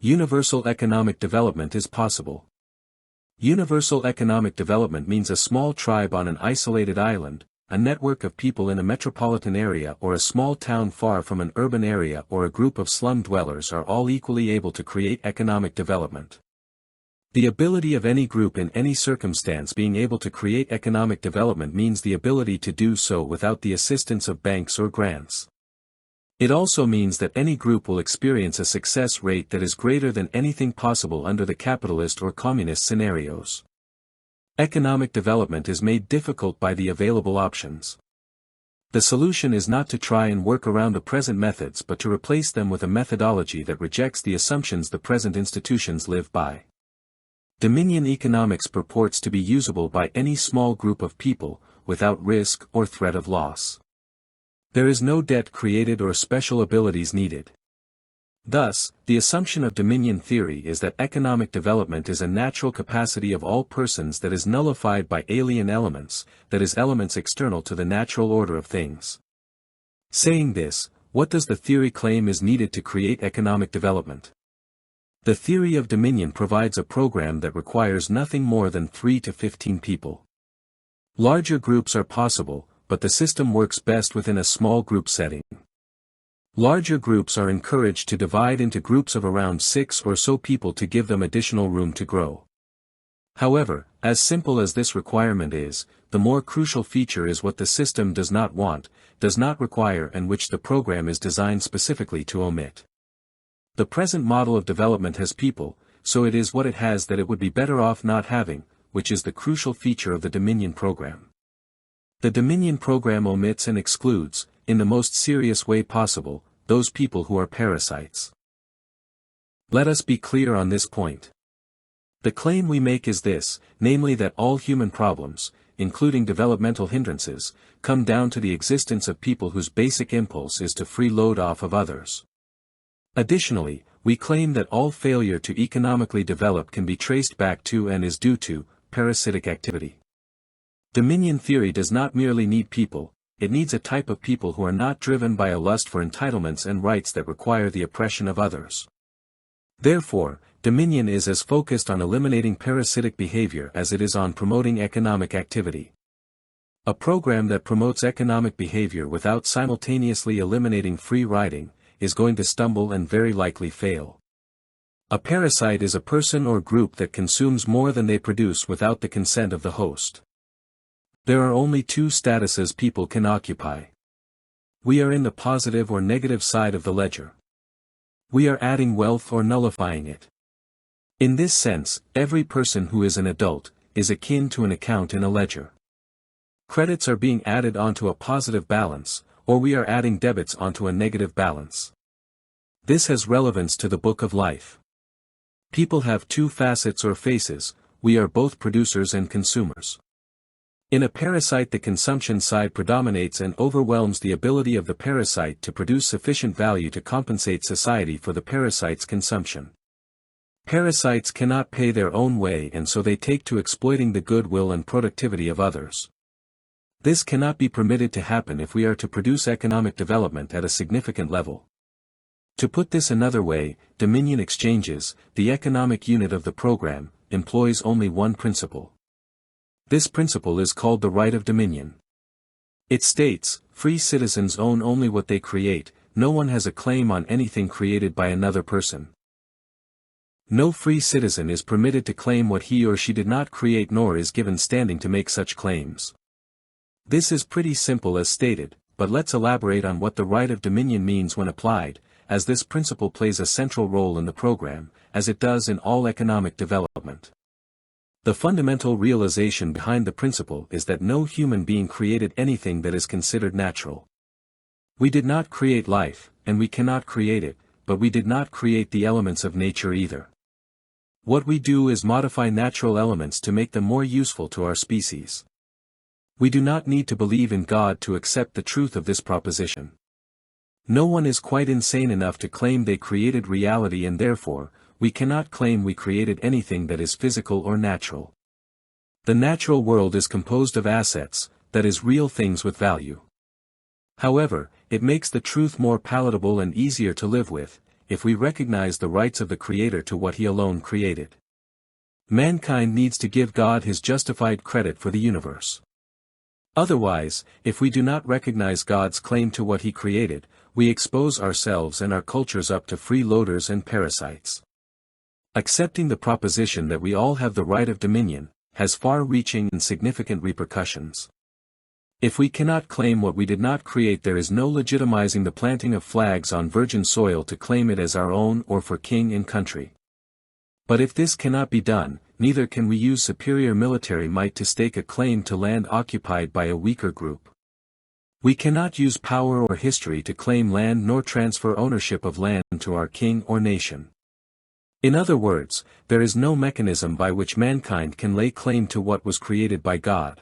Universal economic development is possible. Universal economic development means a small tribe on an isolated island, a network of people in a metropolitan area or a small town far from an urban area or a group of slum dwellers are all equally able to create economic development. The ability of any group in any circumstance being able to create economic development means the ability to do so without the assistance of banks or grants. It also means that any group will experience a success rate that is greater than anything possible under the capitalist or communist scenarios. Economic development is made difficult by the available options. The solution is not to try and work around the present methods but to replace them with a methodology that rejects the assumptions the present institutions live by. Dominion economics purports to be usable by any small group of people, without risk or threat of loss. There is no debt created or special abilities needed. Thus, the assumption of dominion theory is that economic development is a natural capacity of all persons that is nullified by alien elements, that is elements external to the natural order of things. Saying this, what does the theory claim is needed to create economic development? The theory of dominion provides a program that requires nothing more than 3 to 15 people. Larger groups are possible, but the system works best within a small group setting. Larger groups are encouraged to divide into groups of around 6 or so people to give them additional room to grow. However, as simple as this requirement is, the more crucial feature is what the system does not want, does not require, and which the program is designed specifically to omit. The present model of development has people, so it is what it has that it would be better off not having, which is the crucial feature of the Dominion program. The Dominion program omits and excludes, in the most serious way possible, those people who are parasites. Let us be clear on this point. The claim we make is this, namely that all human problems, including developmental hindrances, come down to the existence of people whose basic impulse is to freeload off of others. Additionally, we claim that all failure to economically develop can be traced back to and is due to parasitic activity. Dominion theory does not merely need people, it needs a type of people who are not driven by a lust for entitlements and rights that require the oppression of others. Therefore, Dominion is as focused on eliminating parasitic behavior as it is on promoting economic activity. A program that promotes economic behavior without simultaneously eliminating free riding is going to stumble and very likely fail. A parasite is a person or group that consumes more than they produce without the consent of the host. There are only 2 statuses people can occupy. We are in the positive or negative side of the ledger. We are adding wealth or nullifying it. In this sense, every person who is an adult is akin to an account in a ledger. Credits are being added onto a positive balance, or we are adding debits onto a negative balance. This has relevance to the book of life. People have 2 facets or faces, we are both producers and consumers. In a parasite, the consumption side predominates and overwhelms the ability of the parasite to produce sufficient value to compensate society for the parasite's consumption. Parasites cannot pay their own way, and so they take to exploiting the goodwill and productivity of others. This cannot be permitted to happen if we are to produce economic development at a significant level. To put this another way, Dominion Exchanges, the economic unit of the program, employs only one principle. This principle is called the right of dominion. It states, free citizens own only what they create, no one has a claim on anything created by another person. No free citizen is permitted to claim what he or she did not create, nor is given standing to make such claims. This is pretty simple as stated, but let's elaborate on what the right of dominion means when applied, as this principle plays a central role in the program, as it does in all economic development. The fundamental realization behind the principle is that no human being created anything that is considered natural. We did not create life, and we cannot create it, but we did not create the elements of nature either. What we do is modify natural elements to make them more useful to our species. We do not need to believe in God to accept the truth of this proposition. No one is quite insane enough to claim they created reality, and therefore, we cannot claim we created anything that is physical or natural. The natural world is composed of assets, that is, real things with value. However, it makes the truth more palatable and easier to live with, if we recognize the rights of the Creator to what He alone created. Mankind needs to give God His justified credit for the universe. Otherwise, if we do not recognize God's claim to what He created, we expose ourselves and our cultures up to freeloaders and parasites. Accepting the proposition that we all have the right of dominion has far-reaching and significant repercussions. If we cannot claim what we did not create, there is no legitimizing the planting of flags on virgin soil to claim it as our own or for king and country. But if this cannot be done, neither can we use superior military might to stake a claim to land occupied by a weaker group. We cannot use power or history to claim land nor transfer ownership of land to our king or nation. In other words, there is no mechanism by which mankind can lay claim to what was created by God.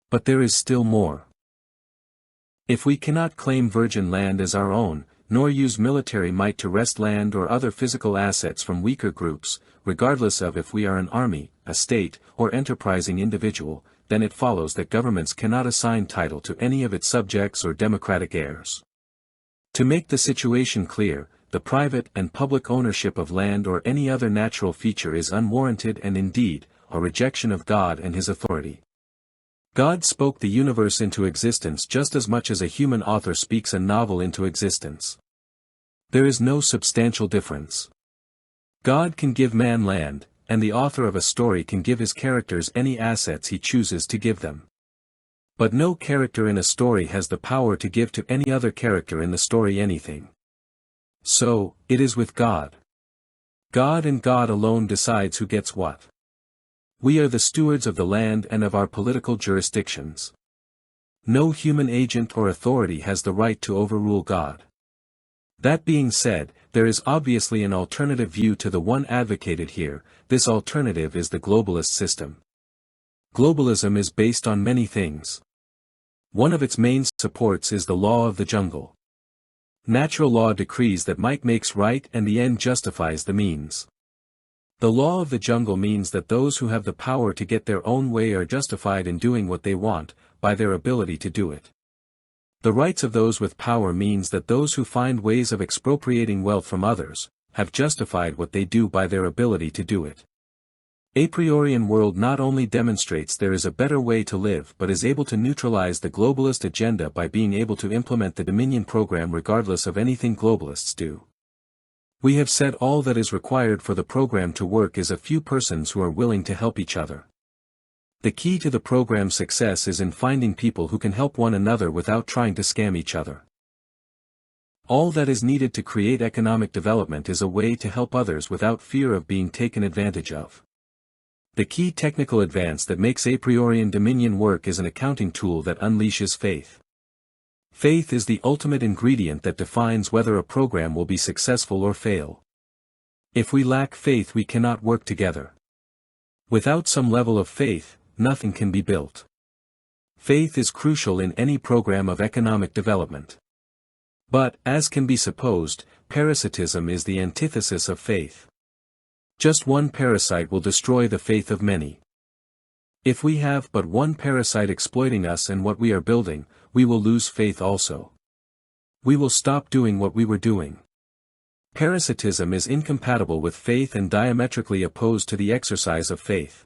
But there is still more. If we cannot claim virgin land as our own, nor use military might to wrest land or other physical assets from weaker groups, regardless of if we are an army, a state, or enterprising individual, then it follows that governments cannot assign title to any of its subjects or democratic heirs. To make the situation clear, the private and public ownership of land or any other natural feature is unwarranted and indeed, a rejection of God and His authority. God spoke the universe into existence just as much as a human author speaks a novel into existence. There is no substantial difference. God can give man land, and the author of a story can give his characters any assets he chooses to give them. But no character in a story has the power to give to any other character in the story anything. So, it is with God. God and God alone decides who gets what. We are the stewards of the land and of our political jurisdictions. No human agent or authority has the right to overrule God. That being said, there is obviously an alternative view to the one advocated here. This alternative is the globalist system. Globalism is based on many things. One of its main supports is the law of the jungle. Natural law decrees that might makes right and the end justifies the means. The law of the jungle means that those who have the power to get their own way are justified in doing what they want, by their ability to do it. The rights of those with power means that those who find ways of expropriating wealth from others, have justified what they do by their ability to do it. A priorian world not only demonstrates there is a better way to live but is able to neutralize the globalist agenda by being able to implement the Dominion program regardless of anything globalists do. We have said all that is required for the program to work is a few persons who are willing to help each other. The key to the program's success is in finding people who can help one another without trying to scam each other. All that is needed to create economic development is a way to help others without fear of being taken advantage of. The key technical advance that makes a priorian dominion work is an accounting tool that unleashes faith. Faith is the ultimate ingredient that defines whether a program will be successful or fail. If we lack faith, we cannot work together. Without some level of faith, nothing can be built. Faith is crucial in any program of economic development. But, as can be supposed, parasitism is the antithesis of faith. Just one parasite will destroy the faith of many. If we have but one parasite exploiting us and what we are building, we will lose faith also. We will stop doing what we were doing. Parasitism is incompatible with faith and diametrically opposed to the exercise of faith.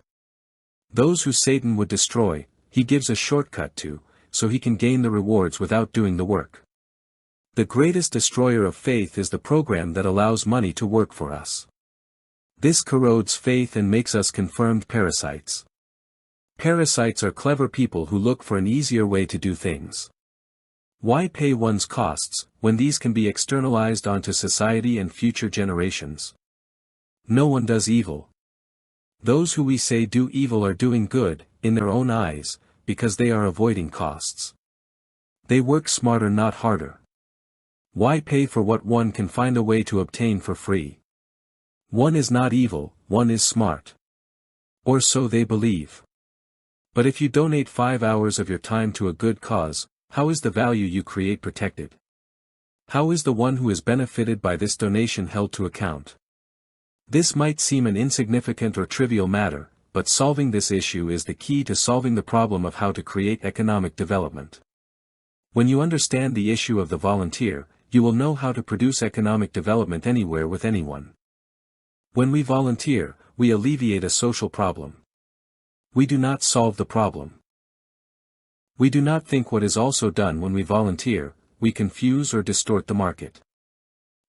Those who Satan would destroy, he gives a shortcut to, so he can gain the rewards without doing the work. The greatest destroyer of faith is the program that allows money to work for us. This corrodes faith and makes us confirmed parasites. Parasites are clever people who look for an easier way to do things. Why pay one's costs, when these can be externalized onto society and future generations? No one does evil. Those who we say do evil are doing good, in their own eyes, because they are avoiding costs. They work smarter, not harder. Why pay for what one can find a way to obtain for free? One is not evil, one is smart. Or so they believe. But if you donate 5 hours of your time to a good cause, how is the value you create protected? How is the one who is benefited by this donation held to account? This might seem an insignificant or trivial matter, but solving this issue is the key to solving the problem of how to create economic development. When you understand the issue of the volunteer, you will know how to produce economic development anywhere with anyone. When we volunteer, we alleviate a social problem. We do not solve the problem. We do not think what is also done when we volunteer, we confuse or distort the market.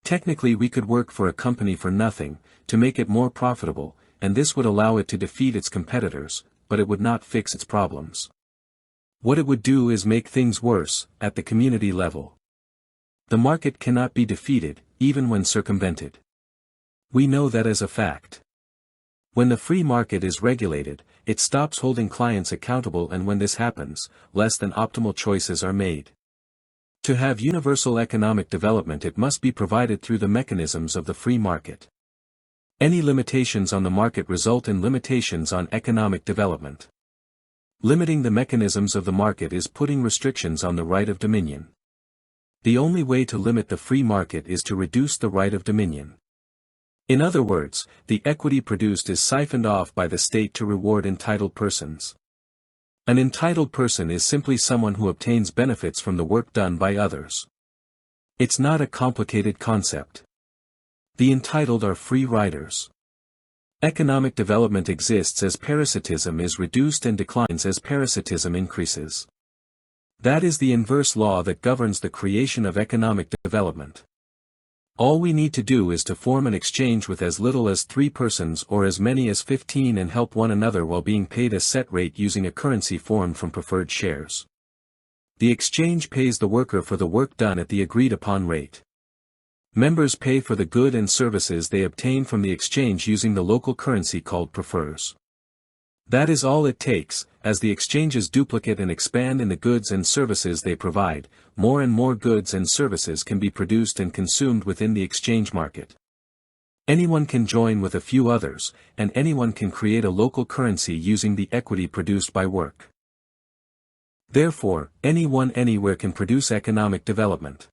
Technically we could work for a company for nothing, to make it more profitable, and this would allow it to defeat its competitors, but it would not fix its problems. What it would do is make things worse, at the community level. The market cannot be defeated, even when circumvented. We know that as a fact. When the free market is regulated, it stops holding clients accountable, and when this happens, less than optimal choices are made. To have universal economic development, it must be provided through the mechanisms of the free market. Any limitations on the market result in limitations on economic development. Limiting the mechanisms of the market is putting restrictions on the right of dominion. The only way to limit the free market is to reduce the right of dominion. In other words, the equity produced is siphoned off by the state to reward entitled persons. An entitled person is simply someone who obtains benefits from the work done by others. It's not a complicated concept. The entitled are free riders. Economic development exists as parasitism is reduced and declines as parasitism increases. That is the inverse law that governs the creation of economic development. All we need to do is to form an exchange with as little as 3 persons or as many as 15 and help one another while being paid a set rate using a currency formed from preferred shares. The exchange pays the worker for the work done at the agreed upon rate. Members pay for the good and services they obtain from the exchange using the local currency called prefers. That is all it takes. As the exchanges duplicate and expand in the goods and services they provide, more and more goods and services can be produced and consumed within the exchange market. Anyone can join with a few others, and anyone can create a local currency using the equity produced by work. Therefore, anyone anywhere can produce economic development.